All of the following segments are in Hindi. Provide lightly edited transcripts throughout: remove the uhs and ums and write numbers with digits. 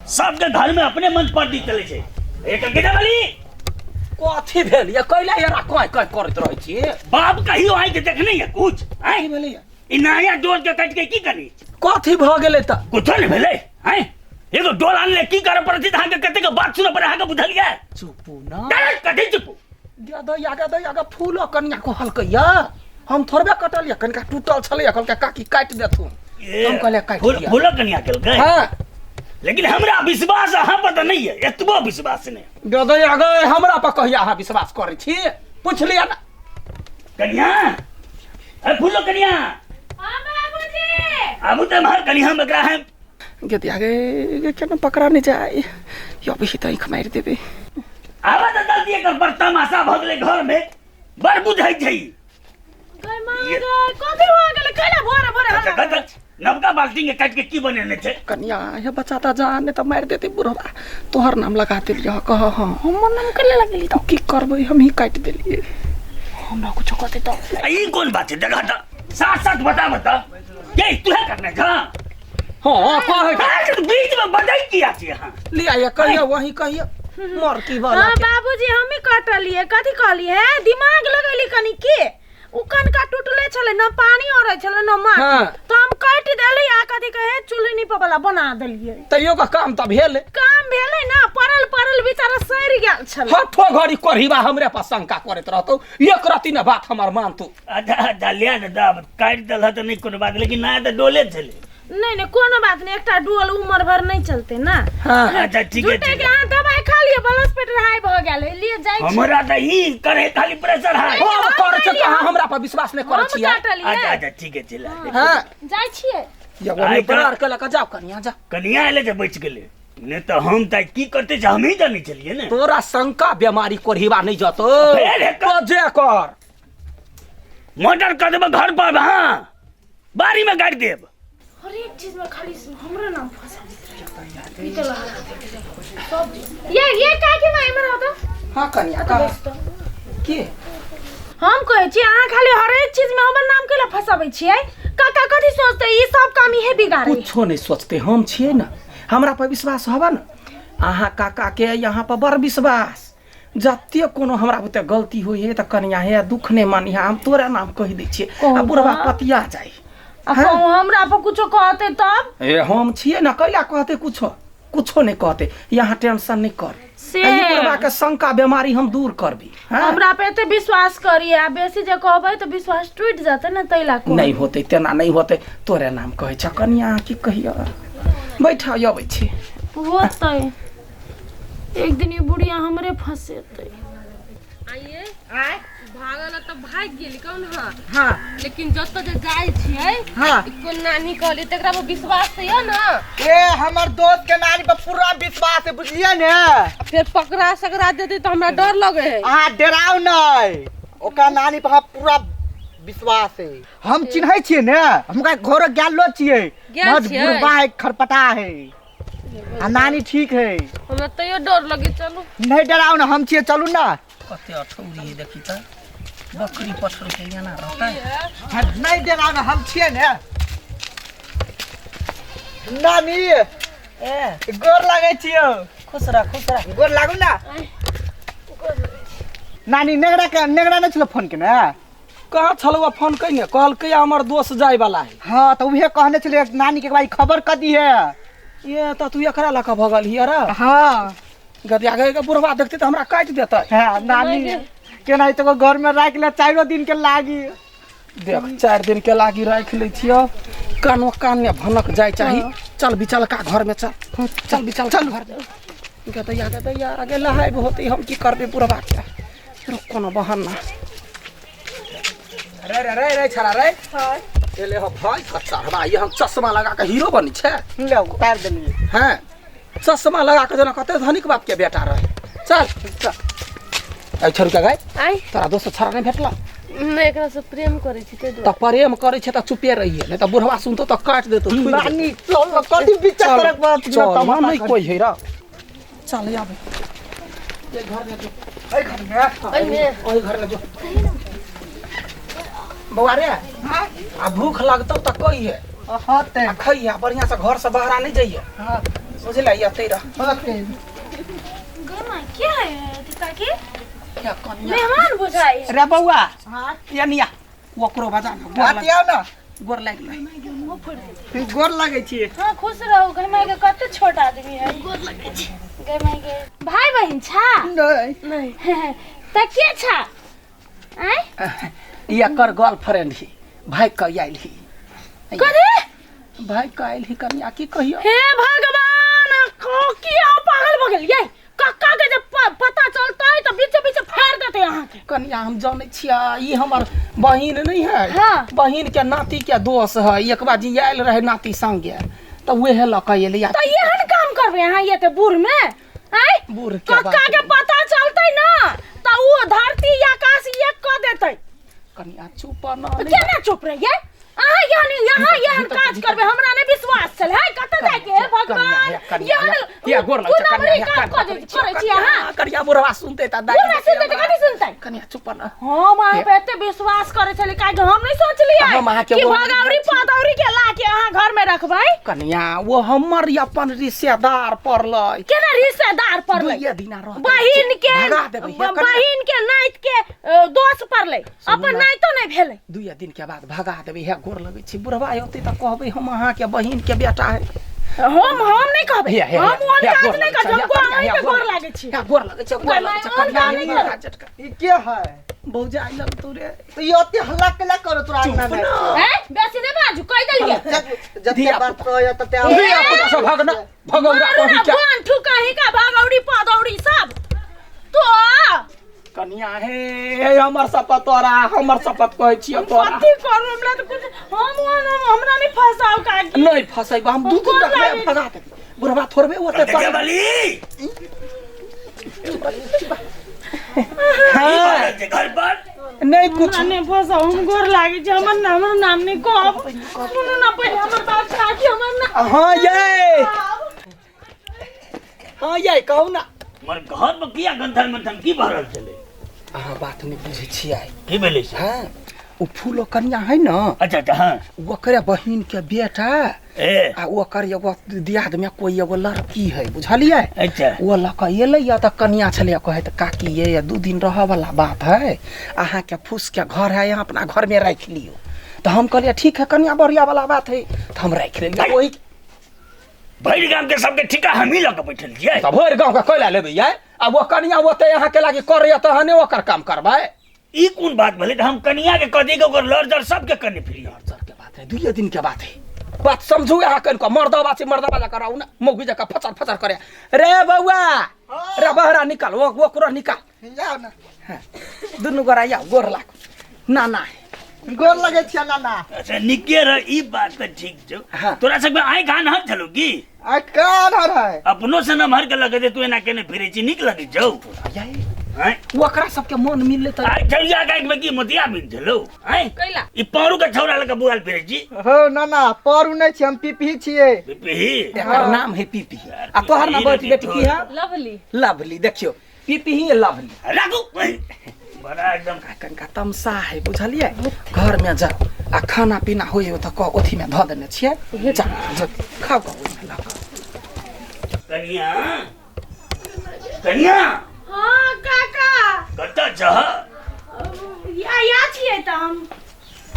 सबके घर में अपने मन पर दी चले छे एक केना बली कथी भेल या कैला यार कय कय करत रहै छी बाप कहियो आई के देखने है कुछ आई भेलै इ नया डोल के काट के की करी कथी भ गेलै त कुछ नहीं भेले हैं एगो डोल आनले की करे पड़ती हां के कते के बात सुन पर हां के बुझलिए चुपू ना कथी चुप दे आगा फूल कन्या को हलकैया हम थोड़बे कटलिया कनिका टूटल छलै कहलकै काकी काट देथु हम कहले काट दिया फूल कन्या केलकै हां लेकिन हमरा विश्वास अहाँ पर त नहीं है एतबो विश्वास नहीं दे आगा हमरा पर कहिया अहाँ विश्वास करै छी पूछ लिया ना कन्या ए फूल कन्या हां बाबूजी अब त मार कन्या हम एकरा है गति आगे केना पकड़ा नहीं जाए यो भी त इख मार देबे आवा त जल्दी एकर पर तमाशा भ गेलै घर में बड़ बुझाई छै गय मां गय कथी हो गेलै कैला भोरे भोरे नवका बाल्टी के काट के की बनेने छे कन्या ये बच्चा त जाने त मार देते बुढ़वा तोहर नाम लगा देलिए कह हां हमर नाम कैला लगली तो की करबै हम ही काट देलिए हमरा कुछ कहते त ई कोन बात है देखा त साथ साथ बता ये तू है करने जा हां कहे बीच में बजाई किया छी हां लिया ये कहिया वही कहिया मर की वाला हां बाबूजी हम ही कटलिए कथी कहलिए है दिमाग लगैली कनी के उ कनका टूटले छले न पानी ओरै छले न माटी तो हम काट देली आ कथी कहे चुल्ही वाला बना देलिए तइयो का काम त भेल काम भेलै ना परल बेचारा सड़ गेल छले हठो घड़ी करहिबा हमरे पर शंका करत रहतो एक रति न बात हमर मानतू अच्छा लिया न दाब काट देला त नहीं कोनो बात लेकिन ना त डोले छले नहीं कोनो बात नहीं एकटा डोल उम्र भर नहीं चलते ना हां अच्छा ठीक है झूठे के हां दवाई खा लिए ब्लड प्रेशर हाई भ गेल लिए जाई हमरा त ई करे खाली प्रेशर हाई हां कर छ कहां हमरा पर विश्वास नहीं करत छी अच्छा ठीक है चला हां जाई छिए ये वही बरार के लका जाओ कनिया जा कनिया आले जे बच गेले ने त हम त की करते हम ही जानी चलिए ने तोरा शंका बीमारी करहिबा नहीं जतो तो जे कर मोटर कर देब घर पर हां बारी में गाड़ देब हर एक चीज में खाली हमरा नाम फंसा निकल सब ये काकी माई मरा तो हां कनिया का की हम कहे छी अहाँ खाली हर एक चीज में हमर नाम केला फसाबै छियै काका कथि सोचते ई सब काम ही बिगाड़े कुछो नहीं सोचते हम छिए ना हमरा पर विश्वास होबा ना अहाँ काका के यहाँ पर बड़ विश्वास जत्ते कोनो हमरा बुते गलती होई है त कनिया है दुख नहीं मानी हम तोरा नाम कह दै छिए आ बुढ़वा पतिया जाई हमरा पर कुछो कहते तब ए हम छिए ना कैला कहते कुछो नहीं कहते यहाँ टेंशन नहीं कर से बुढ़वा के शंका बीमारी हम दूर करबी हमरा पे ते विश्वास करिए आ बेसी जे कहबै त विश्वास टूट जाते ना तैला को नहीं होते तेना नहीं होते तोरे नाम कहे छ कनिया की कहियो बैठा आबै छी होतै एक दिन ये बुढ़िया हमरे फंसेतै आइए आय भागल त भाग गेली कौन हां हां लेकिन जत जे जाई छियै हां को नानी कहली तकरा पर विश्वास है ना ए हमर दोस्त के नानी पर पूरा विश्वास है बुझलिए ने फिर पकड़ा सकरा देते तो हमरा डर लगे है आ डराव नहीं ओका नानी पर पूरा विश्वास है हम चिन्है छियै ने हमका घर गेलो छियै बुढ़बा है खरपटा है आ नानी ठीक है हमरा तयो डर लगे चलो नहीं डराव ना हम छियै चलू ना कते अठौरी देखी त बकरी पठर के यहाँ रहता नहीं डराव ना हम छियै ने नानी ए गोर लागै छियै खुश रह गोर लागू ना नानी नेगरा ने छलो फोन के ना कहाँ छलवा फोन कइने कहलकै हमर दोस्त जाय वाला है हां त उहे कहने छले नानी के भाई खबर क दी है ये त तू एकरा लका भगल हिया रे हां गदिया गए के बुढ़वा देखते त हमरा काट देतै हां नानी केना तो घर में राख ले 4 दिन के लागी देख 4 दिन के लागी राख ले छियो कानो कान ने भनक जाय चाही चल बिचल का घर में चल बिचल चल घर गदिया आगे लहाय होते हम की करबे बुढ़वा के रुक कोनो बहाना रे छरा रे हां एले हो भाई खच्चरवा ये हम चश्मा लगा के हीरो बनी छे ले उतार देलिए हां चश्मा लगा के जना कते धनिक बाप के बेटा रहे चल आई छोड़ के गए आई तोरा दोस्त छरा नहीं भेटला मैं एकरा से प्रेम करे छी ते त प्रेम करे छे त चुपे रहिए नहीं त बुढ़वा सुनतो त काट देतो नानी चल कथि विचार करक बात चल नहीं कोई है रा चल आबे ये घर में जो ए घर में ओई घर में जो बउआ रे हां आ भूख लागतो त कही है होते खइया बढ़िया से घर से बाहर नहीं जाइए हां बुझला या तेरा गे मां क्या है दिका के क्या कन्या मेहमान बुझाई रे बउआ हां या निया ओकरो बजा ना बात आओ ना गोर लाग मुंह फोड़ दे गोर लगे छी हां खुश रहो गे मां के कते छोट आदमी है गोर लगे छी गे मां के भाई बहन छा नहीं त के छा आय या कर गर्लफ्रेंड ही भाई क आइल ही कदे भाई क आइल ही कन्या की कहियो हे भगवान को किया पागल बगल ये कक्का के जब पता चलता है तो बीच बीच फेर देते यहाँ के कन्या हम जाने छिया ई हमर बहिन नहीं है हाँ। बहिन के नाती के दोस्त है एक बार जी आयल रहे नाती संगे तो वह लक एलिया तो ये हन काम करबे यहाँ ये तो बूढ़ में आय बूढ़ के कक्का के पता चलते ना तो वो धरती आकाश एक कर देते कन्या चुप न क्या ना चुप रहिए आहा यहाँ यहन काज करबे हमरा ने विश्वास चल है कत जाय के भगवान या गोर लग कन्या करे छी हां कन्या बुढ़वा सुनते त दाई बुढ़वा सुनते त कथि सुनते कन्या चुप न हम अहाँ पे एते विश्वास करे छले काहे कि हम नहीं सोचलिए हम अहाँ के कि बोल- भगौरी पदौरी के ला के अहाँ घर में रखबै कन्या वो हमर अपन रिश्तेदार पड़लै केना रिश्तेदार पड़लै दुइये दिना रह बहिन के भगा देबै हे कन्या बहिन के नाइत के दोस्त पड़लै अपन नाइतो नहीं भेलै दुइये दिन के बाद भगा देबै हे गोर लगै छी बुढ़वा होते त कहबै हम अहाँ के बहिन के बेटा है हम नहीं कहबै हे, हे, हम हे, ओन हे, काज गोर नहीं लगै छै, करब हमको हे, अहीं हे, के गोर गोर लागे छी या गोर लगै छै गोर लगै छै कन्या मैं नहीं और झटका ई के है बहुजा आइल तू रे तो ये ओते हल्ला केला करो तोरा अंगना में हैं बेसी नहीं बाजू कह देलिए जते बात कह त ते अभी अपना सब भगना भगौरा कहि क्या भगवान ठुकाही का भगौरी पदौरी सब तो कन्या हे हमर शपथ तोरा हमर शपथ कहै छियै तोरा कथी करू हमरा तो कुछ हमरा नहीं फसाओ का नहीं फसैबा हम दू दिन रखले भगा देबै बुढ़वा थोड़बे ओते देखे कर वाली हां घर पर नहीं कुछ नहीं फसाओ हम गोर लागे छी हमर नाम नहीं कहब सुनो ना पहले हमर बात काटी हमर ना हां ये हां ये कहू ना मर घर में किया गंधन मंथन की भरल चले अहाँ बात नहीं बुझै छियै की भेलै से हां ओ फूलो कन्या है न अच्छा अच्छा हाँ ओकरे बहिन के बेटा ए आ ओकर एगो दियाद में कोई एगो लड़की है बुझलियै अच्छा वो लक एलै या त कन्या छलै कहे त काकी ये 2 दिन रह वाला बात है अहाँ के फूस के घर है यहाँ अपना घर में रख लियो तो हम कहलिए ठीक है कन्या बढ़िया वाला बात है तो हम रख लेलिए वही भैर गांव के सबके ठिका हम ही लग बैठल छियै त भर गांव के कोइला लेबै ये अब वो कन्या ओते यहाँ के लागी करे त हने ओकर काम करबै ई कोन बात भेलै त हम कनिया के कह देगे ओकर लर्जर सबके करने फ्री सर के बात है 2 दिन के बात है बात समझू यहाँ कन को मर्दवा से मर्दवा ला कराऊ ना मौगी जका फचर फचर करे रे बउआ रे बहरा निकाल वो ओकरो निकाल जाओ ना दुनु गोरा या गोर लाग ना ना गोर लगे छी नाना अच्छा निके रह ई बात त ठीक छौ हाँ। तोरा सब आइ खान हम चलो की आ कान है अपनो से न भर के लगे दे तू एना केने फिरै छी निक लगे छौ ये हैं ओकरा सबके मन मिलले त आइ चलिया गाय में की मोतिया बिन चलो हैं कैला ई पारू के छौरा लगे बुआल फिरै छी हो नाना परू नहीं छी हम पीपी छिए पिपही एकर नाम है पीपी आ तोहर नाम बेटी बेटी की है लवली लवली देखियो पीपी ही लवली राखू बड़ा एकदम कनका तमसा है बुझलिए घर में जा आ खाना पीना होय त क ओथी में ध देने छियै जा खाओ खाओ ओहिमे ला कऽ। कनिया कनिया हां काका कत छह या छियै त हम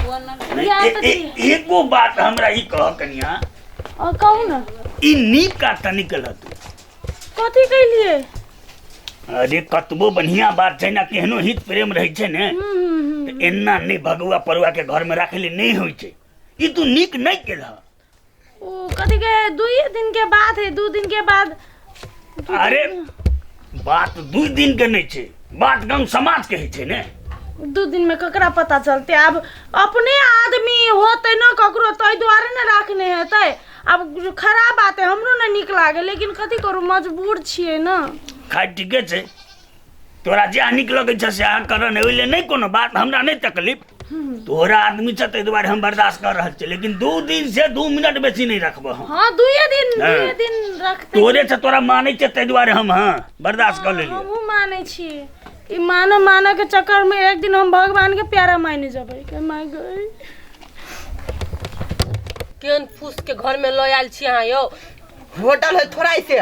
नहीं, या त एगो बात हमरा ई कह कनिया कहू ना ई नीक का तनिक तू कथी कैलिए अरे कतबो बढ़िया बात छै ना केहनो हित प्रेम रहै छै ने त एना नहीं भगवा परुआ के घर में राखे ले नहीं होय छै ई तू नीक नहीं केलह ओ कथी के 2 दिन के बाद है 2 दिन के बाद अरे बात 2 दिन के नहीं छै बात गांव समाज के है छै ने 2 दिन में ककरा पता चलते अब अपने आदमी होते न ककरो तै द्वारे न राखने हेतै अब खराब बात है हमरो न निक लागे लेकिन कथी करू मजबूर छियै न खाइ ठीके छै तोरा जे नीक लगै छै से अहाँ करऽ ने ओइले नहीं कोनो बात हमरा नहीं तकलीफ तोरा आदमी छ तै दुआरे हम बर्दाश्त कर रहल छी लेकिन 2 दिन से 2 मिनट बेसी नहीं रखबो हम हां 2 दिन हाँ। 2 दिन रखते तोरे से तोरा मानै छै तै दुआरे हम हां बर्दाश्त कर लेलियै हमहू मानै छी ई माने के चक्कर में एक दिन हम भगवान के प्यारा माने जबै के माय गई केहन फूस के घर में लो आयल छी अहाँ यौ होटल है थोड़ा से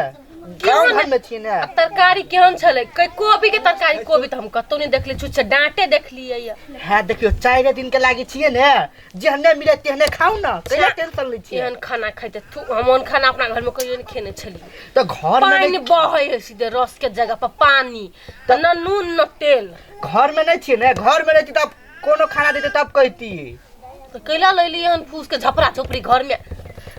गांव घर में छी ने। तरकारी केहन छले? कोबी के तरकारी, कोबी तो हम कतो नहीं देखली, छुच्छे डांटे देखलिए। हां देखियो 4 दिन के लागी छिए ने, जेहने मिले तेहने खाऊ ना, कहिया टेंशन ले छिए। एहन खाना खाइते हमन खाना अपना घर में कहियो नहीं खेने छली। तो घर में पानी बहे है सीधे रस के जगह पर पानी, त न नून न तेल। घर में नहीं छिए ने, घर में रहती तब कोनो खाना देते तब कहती। तो कैला लैली एहन फूस के झपरा झोपड़ी घर में?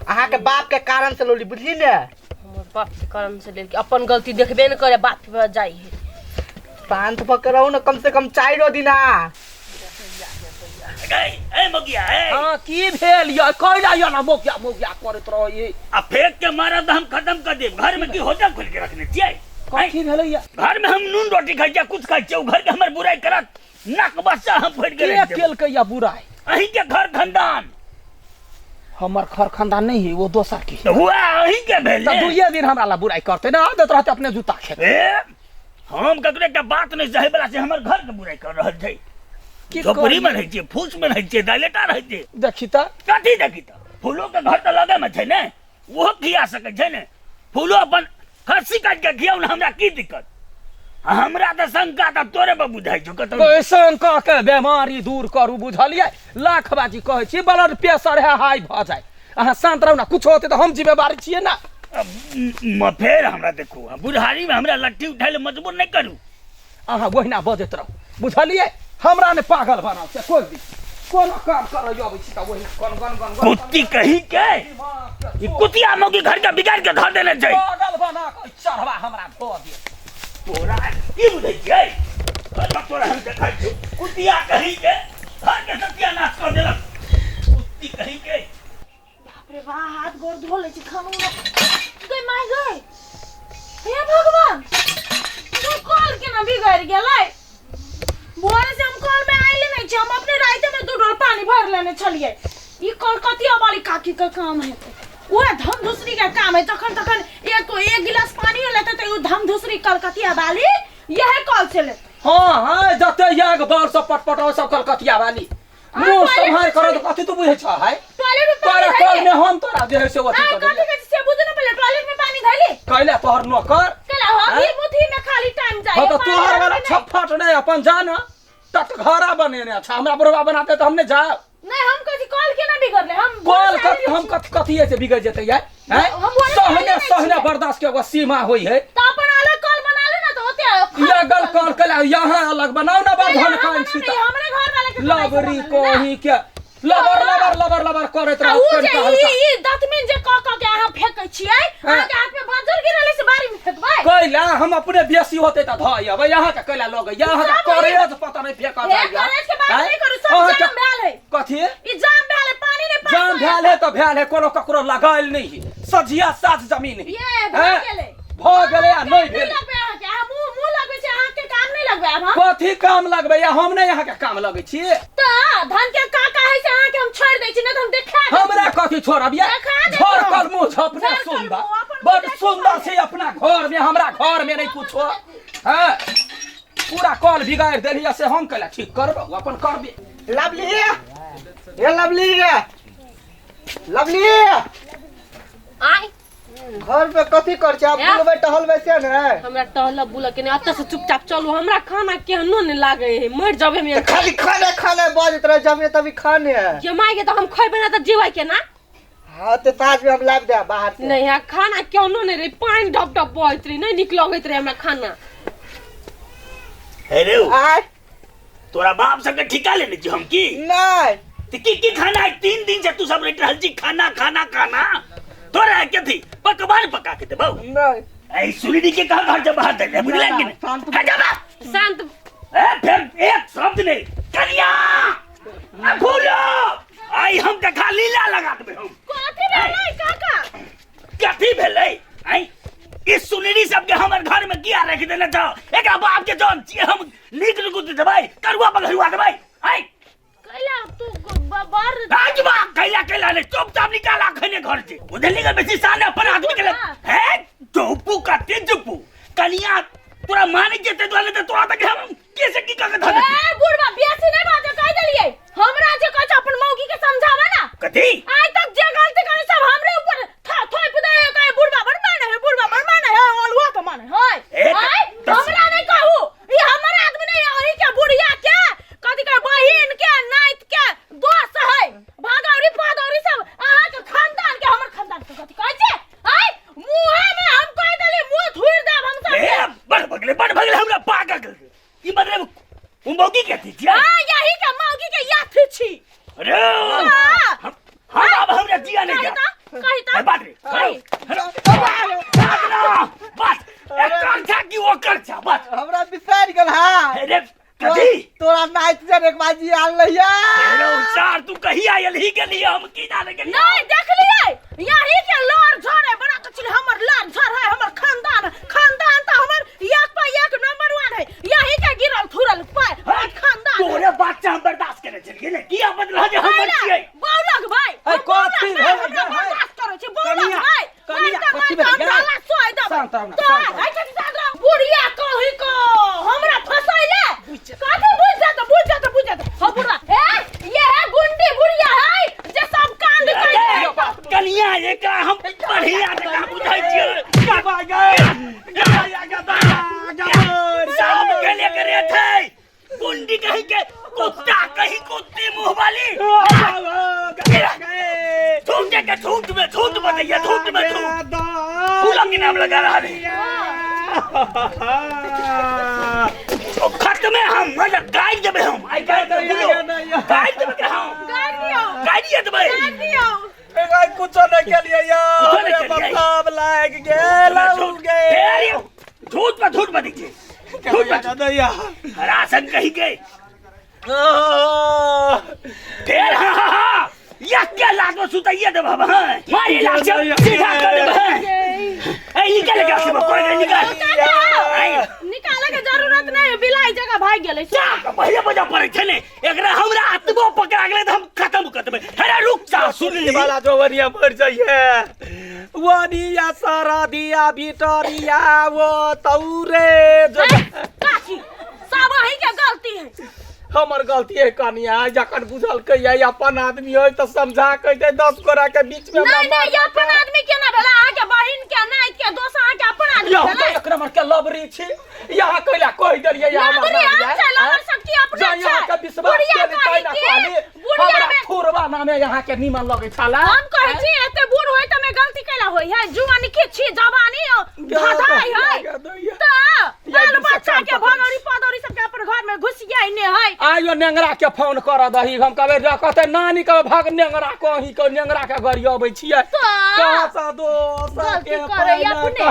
अहाँ के बाप के कारण से लोली बुझली ने। हमर बाप के कारण से ले अपन गलती देखबे न करे, बाप पे जाई है। शांत पकड़ो ना, कम से कम 4 दिना। ए मोगिया ए हां की भेल या कइला या ना मोगिया मोगिया करत रही। आ फेंक के मारा तो हम खत्म कर दे। घर में की होटल खोल के रखने चाहिए? कथी भेलै या? घर में हम नून रोटी खाई जा, कुछ खाई जा, घर के हमर बुराई करत नाक बच्चा हम फोड़ के के रख केल के या बुराई? अही के घर खानदान हमर घर खानदान नहीं है, वो दोसर की। तो हुआ अही के भेल त 2 दिन हमरा ला बुराई करते ना, आदत रहते अपने जूता खेत। ए हम ककरे के बात नहीं सहे वाला से हमर घर के बुराई कर रहल छै। की झोपड़ी में रहै छै, फूस में रहै छै, डालेटा रहै छै। देखी त कथी देखी त फूलो के घर त लगे में छै ने, वो खिया सकै छै ने। फूलो अपन खस्सी काट के खियाउ न, हमरा की दिक्कत? हमरा त शंका त तोरे पर बुझाइ छौ कतौ। कोई शंका के बीमारी दूर करू, बुझलिए? लाख बाजी कहै छी, ब्लड प्रेशर है हाई भ जाए। अहाँ शांत रहू ना, कुछ होते तो हम जिम्मेवारी छिए ना। फेर हमरा देखू, बुढ़ारी में हमरा लट्ठी उठाए ले मजबूर नहीं करू। अहाँ वहिना बजैत रहू, बुझलिए? हमरा ने पागल बनाओ से कोई भी कोनो काम कर जाबै छी त वहिना गन गन गन गन कुत्ती कही के ई कुतिया मोगी घर के बिगाड़ के धर देने छै। पागल बना के चढ़वा हमरा ध दे। तोरा की बुझै छै? घर तोरा हम देखाइ छौ, कुतिया कही के घर के सत्यानाश कर देलक। कुत्ती कही के बाप रे वाह, हाथ गोड़ धो ले छी खाना गई माय गई। हे भगवान, तो कॉल के ना बिगड़ गेलै। बोरे से हम कॉल में आइले नहीं छी, हम अपने राइते में 2 डोल पानी भर लेने छलिए। ई कलकतिया वाली काकी का काम है, वो धम धुसरी का काम है। तखन तखन एक गिलास पानी लेते तो धम धुसरी कलकतिया वाली यह कॉल से ले। हां हां जते याग बाल सब पटपटाओ सब कलकतिया वाली मुंह संभाल करो। तो कथी तू बुझै छ? है टॉयलेट में तोरा कॉल में हम तोरा देह से ओती कर कथी के से बुझ न पहले टॉयलेट में पानी धैली कहले तोहर नौकर चला हो ई मुठी में खाली टाइम जाए। हो तो तोहर वाला छप्पट नहीं अपन जान तक घरा बनेने अच्छा हमरा बरवा बनाते तो हमने जा नहीं। हम कथी कॉल के ना बिगड़ले, हम कॉल कथी हम कथी से बिगड़ जते है? सहने बर्दाश्त के एगो सीमा होई है। तो अपन अलग कॉल बना ले ना, तो होते ये गल कॉल कला यहां अलग बनाओ ना बर्धन कान छी त हमरे घर वाले के लबरी कोही के लबर लबर लबर लबर करत रह उ जे ई दतमिन जे क के अहाँ फेकै छियै, अहाँ के हाथ में बजर गिरले से बारी में फेकबै। कैला हम अपने बेसी होते त धय अब यहां के कैला लोग यहां का करेज पता नहीं फेका जाय। करेज के बात नहीं करू, सब जाम भेल है। कथी ई जाम भेल है, पानी ने पानी जाम भेल है तो भेल है, कोनो ककरो लगाइल नहीं सजिया साथ जमीन है। ये भ गेलै भ गेलै आ नहीं भेल लगबै अहाँ के, अहाँ मुंह लगबै छै, अहाँ के काम नहीं लगबै अब। हम कथी काम लगबै या हम नहीं यहाँ के काम लगै छी? त धन के काका है से अहाँ के हम छोड़ दै छी, न त हम देखा देब। हमरा कथी छोड़ब या घर कर मुंह झपने सुंदर बड़ सुंदर से अपना घर में हमरा घर में नहीं कुछो हां पूरा कॉल बिगाड़ देलिया से हम कैला ठीक करबो अपन करबे। लवली ये लवली लवली आई घर पे कथी कर छ? आप बुलबे टहलबे से ने हमरा टहल बुल के ने अत से चुपचाप चलू। हमरा खाना केहनो ने लागे है, मर जाबे में। खाली खाने खाने बाजत रह जब तभी खाने है। ये माई के तो हम खइबे ना त जीवै के ना। हां तो ताज में हम लाब दे बाहर से। नहीं है खाना केहनो ने रे, पानी डब डब बहत रे, नहीं निक लगत रे हमरा खाना। हे रे आय तोरा बाप संगे ठिका लेने छी हम की? नहीं तो की खाना है? 3 दिन से तू सब रट रहल छी खाना खाना खाना। तोरा है के थी पकवान पका के देबौ? नहीं ऐ सुरीडी के कहां घर से बाहर दे बुझला कि नहीं? शांत आ जा बा शांत ए फिर एक शब्द नहीं करिया आ फूलो आई हम के खा लीला लगा देबे हम। कथी भेलै काका? कथी भेलै? आई इस सुनीरी सब के हमर घर में किया रख देले छ? एकरा बाप के जान छी हम नीक लुकुत देबै, करुआ बगलुआ देबै। आई कैला तू बार राजबा कैला ने चुपचाप निकाला खने घर से उधर निकल बेसी साले पर आदमी के है चुपू का चुपू कनिया तोरा माने जेते दुआले त तोरा तक हम कैसे की का धर ए बुढ़वा बेसी नहीं बाजे कह देलिए। हमरा जे कह अपन मौगी के समझावा ना। कथी आज तक जे गलती करे सब हमरे ऊपर थोप दे, कहे बुढ़वा ओकर छा बस हमरा बिसर गेल हां अरे कथी तोरा नाइट से एक बाजी आल रहिया तेरो चार तू कहीं आयल ही गेली हम की जाने गेली नहीं देख लिए यही के लार झर है बड़ा कचली हमर लार झर है हमर खानदान तो हमर एक पे एक नंबर 1 है यही के गिरल थुरल पाए खानदान तोरे बच्चा हम बर्दाश्त करे चलिए ने किया बदला जे हमर छियै बौलक भाई है कथी है बर्दाश्त करे छी बौलक भाई कनिया कथी भेल गे सोई दब शांत रह, तो शांत रह। है कि सादरा बुढ़िया कहि को हमरा फसाइले काहे बुझ जात हो बुढ़ा ए ये है गुंडी बुढ़िया है जे सब कांड कर कनिया एकरा हम बढ़िया जगह बुझाइ छियै का गए सब के लिए करे थे गुंडी कहीं के कुत्ता कहीं कुत्ती मुंह वाली झूठ में दैया झूठ में फूलों के नाम लगा रहा है खत में हम मतलब गाइड देबे हम आई गाइड देबे के हम गाइड दियो कुछ नहीं के लिए यार बसाब लाग गेल झूठ में दीजिए राशन कहीं गए फिर हाँ या क्या लाख में सुताइए दे बाबा मारी लाख से सीधा कर दे ऐ निकल के से कोई नहीं निकाले के जरूरत नहीं बिलाई जगह भाग गेले जा पहले बजा पड़े छे ने एकरा हमरा आत्मो पकड़ा गेले त हम खत्म कर देबे अरे रुक जा सुन ली वाला जो वरिया मर जाइए वनिया सारा दिया बिटरिया वो तौरे जो काची सब वही के गलती है हमर गलती है कनिया जखन बुझल के अपन आदमी है तो समझा के दे 10 गोरा के बीच में नहीं अपन आदमी केना भेला आके बहिन के नाइत के दोसर आके अपन आदमी यह भेला तो एक नंबर के लबरी छी यहाँ कइला कोई दरिया या हमर लबर शक्ति अपने छै यहाँ के विश्वास के नहीं ना खाली हमरा खुरवा नामे यहाँ के निमन लगे छला हम कहै छी एते बूढ़ होय त में गलती कैला होय है जुवानी के छी जवानी धाधाई है त बाल बच्चा के भगौरी पदौरी सब के अपन घर में घुसिया ने है आयो नेंगरा के फोन कर दही हम कहबे कहते नानी के भाग नेंगरा कहीं के नेंगरा के गरियाबै छियै कहां सा दोस्त गलती के करे अपने